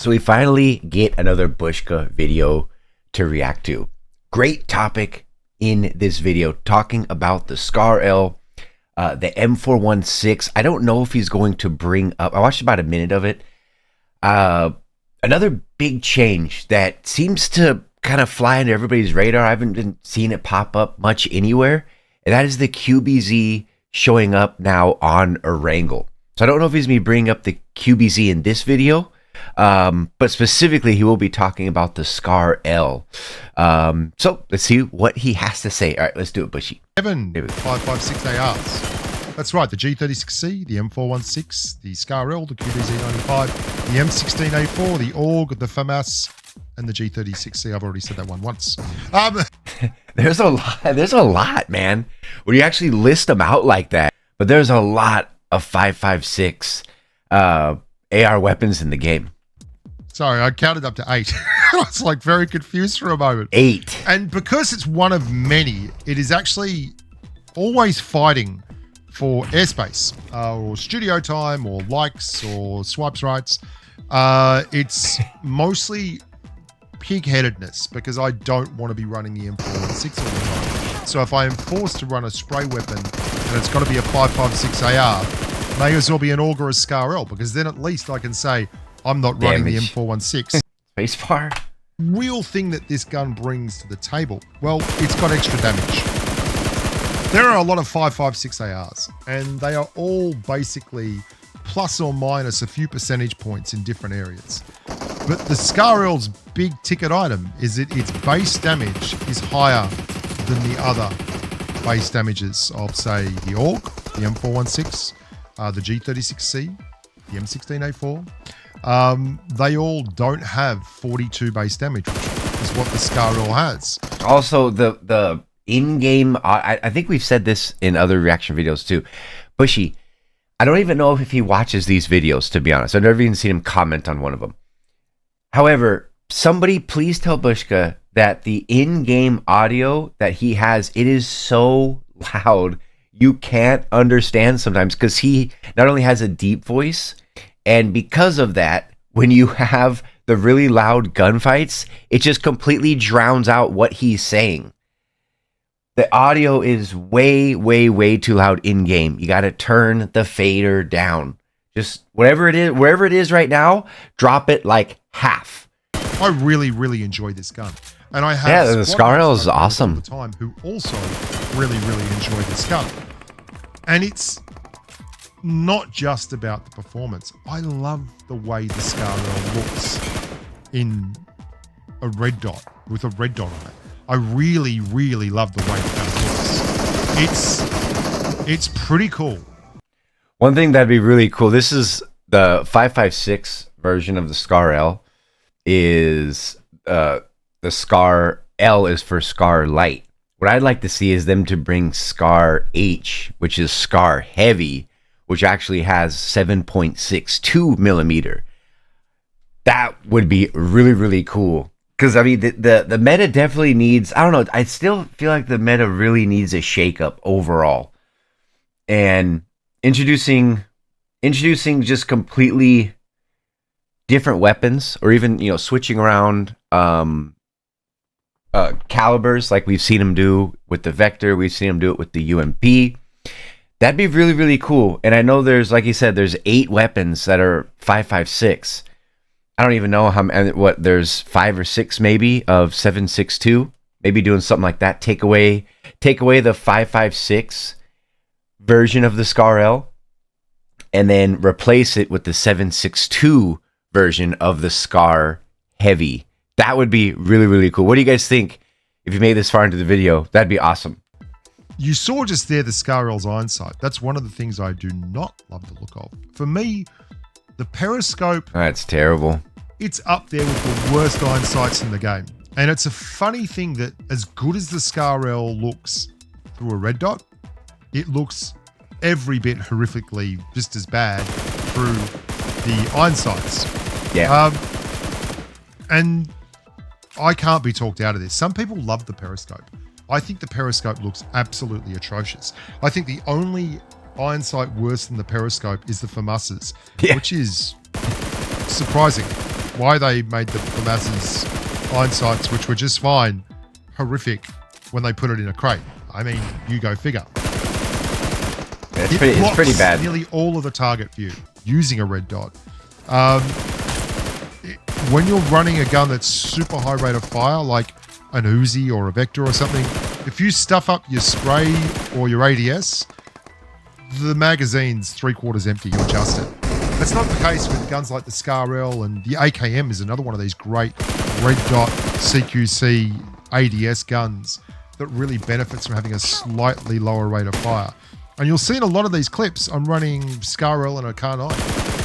So we finally get another Bushka video to react to. Great topic in this video, talking about the Scar L, the M416. I don't know if he's going to bring up, I watched about a minute of it. Another big change that seems to kind of fly under everybody's radar. I haven't been seeing it pop up much anywhere. And that is the QBZ showing up now on Erangel. So I don't know if he's going to be bringing up the QBZ in this video. But specifically, he will be talking about the Scar L. So let's see what he has to say. All right, let's do it, Bushy. 556 ARs. That's right, the G36C, the M416, the Scar L, the QBZ95, the M16A4, the AUG, the FAMAS, and the G36C. I've already said that one once. There's a lot, man. When you actually list them out like that, but there's a lot of 556 AR weapons in the game. Sorry, I counted up to 8. I was like very confused for a moment. 8. And because it's one of many, it is actually always fighting for airspace or studio time or likes or swipes rights. It's mostly pig-headedness because I don't want to be running the M416 all the time. So if I am forced to run a spray weapon and it's got to be a 556 AR, may as well be an AUG or a Scar L, because then at least I can say I'm not running the M416. Spacebar. Real thing that this gun brings to the table, well, it's got extra damage. There are a lot of 556 ARs, and they are all basically plus or minus a few percentage points in different areas. But the Scar L's big ticket item is that its base damage is higher than the other base damages of, say, the AUG, the M416, the G36C, the M16A4. They all don't have 42 base damage, which is what the Scar L has. Also, the in-game, I think we've said this in other reaction videos too. Bushy, I don't even know if he watches these videos, to be honest. I've never even seen him comment on one of them. However, somebody please tell Bushka that the in-game audio that he has, it is so loud you can't understand sometimes, because he not only has a deep voice, and because of that, when you have the really loud gunfights, it just completely drowns out what he's saying. The audio is way, way, way too loud in-game. You got to turn the fader down. Just whatever it is, wherever it is right now, drop it like half. I really, really enjoy this gun. And I have the Scar L is awesome. All the time who also really, really enjoy this gun. And it's not just about the performance. I love the way the Scar L looks in a red dot, with a red dot on it. I really, really love the way that looks. It's pretty cool. One thing that'd be really cool, this is the 556 version of the Scar L, is the Scar L is for Scar Light. What I'd like to see is them to bring Scar H, which is Scar Heavy, which actually has 7.62 millimeter. That would be really, really cool. Because, I mean, the meta definitely needs, I don't know, I still feel like the meta really needs a shakeup overall. And introducing just completely different weapons, or even, you know, switching around calibers like we've seen him do with the Vector, we've seen him do it with the UMP. That'd be really, really cool. And I know there's, like you said, there's 8 weapons that are 556. I don't even know how, what, there's 5 or 6 maybe of 7.62. Maybe doing something like that. Take away the 5.56 version of the Scar L, and then replace it with the 7.62 version of the Scar Heavy. That would be really, really cool. What do you guys think? If you made this far into the video, that'd be awesome. You saw just there the Scar L's iron sight. That's one of the things I do not love the look of. For me, the periscope... That's terrible. It's up there with the worst iron sights in the game. And it's a funny thing that as good as the Scar L looks through a red dot, it looks every bit horrifically just as bad through the iron sights. Yeah. And I can't be talked out of this. Some people love the periscope. I think the periscope looks absolutely atrocious. I think the only iron sight worse than the periscope is the FAMAS's, which is surprising. why they made the masses hindsights, which were just fine, horrific when they put it in a crate. I mean, you go figure. It's pretty bad. Nearly all of the target view using a red dot. When you're running a gun that's super high rate of fire, like an Uzi or a Vector or something, if you stuff up your spray or your ADS, the magazine's 3/4 empty. You adjust it. That's not the case with guns like the SCAR-L, and the AKM is another one of these great red dot CQC ADS guns that really benefits from having a slightly lower rate of fire. And you'll see in a lot of these clips, I'm running SCAR-L and a Car 9.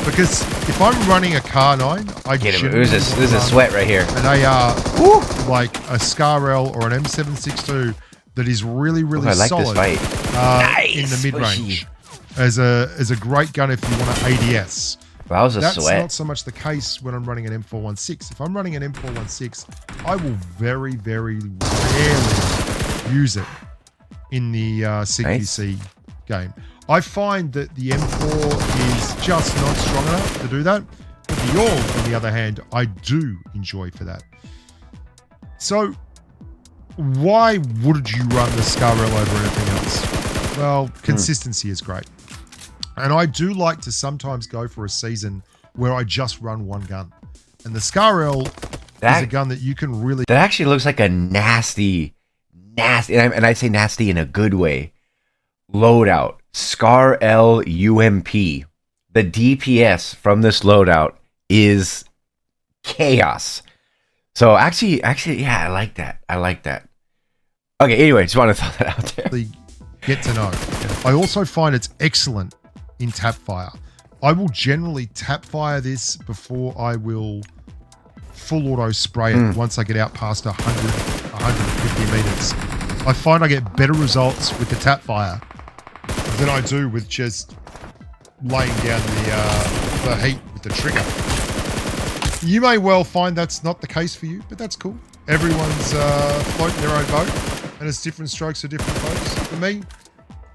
Because if I'm running a Car 9, I get him. There's a sweat right here. An AR, like a SCAR-L or an M762 that is really, really solid this fight. in the mid-range. As a great gun if you want an ADS. That was a That's sweat. not so much the case when I'm running an M416. If I'm running an M416, I will very, very rarely use it in the CQC game. I find that the M4 is just not strong enough to do that. But the AUG, on the other hand, I do enjoy for that. So why would you run the SCAR-L over anything else? Well, consistency is great. And I do like to sometimes go for a season where I just run one gun. And the SCAR-L is a gun that you can really... That actually looks like a nasty, and I say nasty in a good way, loadout. SCAR-L UMP. The DPS from this loadout is chaos. So actually, yeah, I like that. Okay, anyway, just want to throw that out there. Get to know. I also find it's excellent in tap fire. I will generally tap fire this before I will full auto spray it once I get out past 150 meters. I find I get better results with the tap fire than I do with just laying down the heat with the trigger. You may well find that's not the case for you, but that's cool. Everyone's floating their own boat, and it's different strokes for different folks. For me,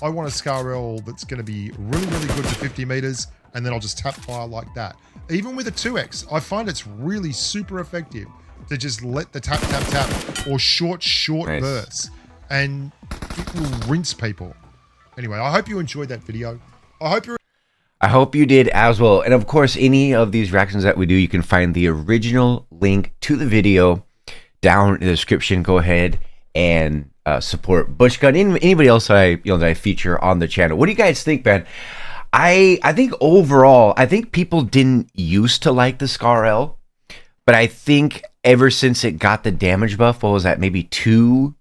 I want a SCAR-L that's going to be really, really good to 50 meters, and then I'll just tap fire like that. Even with a 2X, I find it's really super effective to just let the tap, tap, tap, or short bursts, and it will rinse people. Anyway, I hope you enjoyed that video. I hope you did as well. And of course, any of these reactions that we do, you can find the original link to the video down in the description. Go ahead and support Bushgun. Anybody else that I feature on the channel. What do you guys think, man? I think overall, I think people didn't used to like the SCAR-L, but I think ever since it got the damage buff, what was that? Maybe two,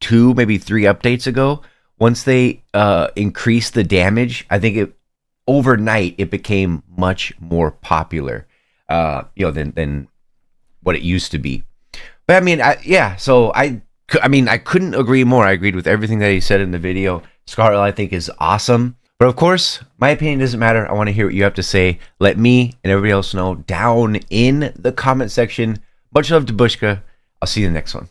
maybe 3 updates ago. Once they increased the damage, I think overnight it became much more popular, than what it used to be. But I mean, I couldn't agree more. I agreed with everything that he said in the video. SCAR-L, I think, is awesome. But of course, my opinion doesn't matter. I want to hear what you have to say. Let me and everybody else know down in the comment section. Much love to Bushka. I'll see you in the next one.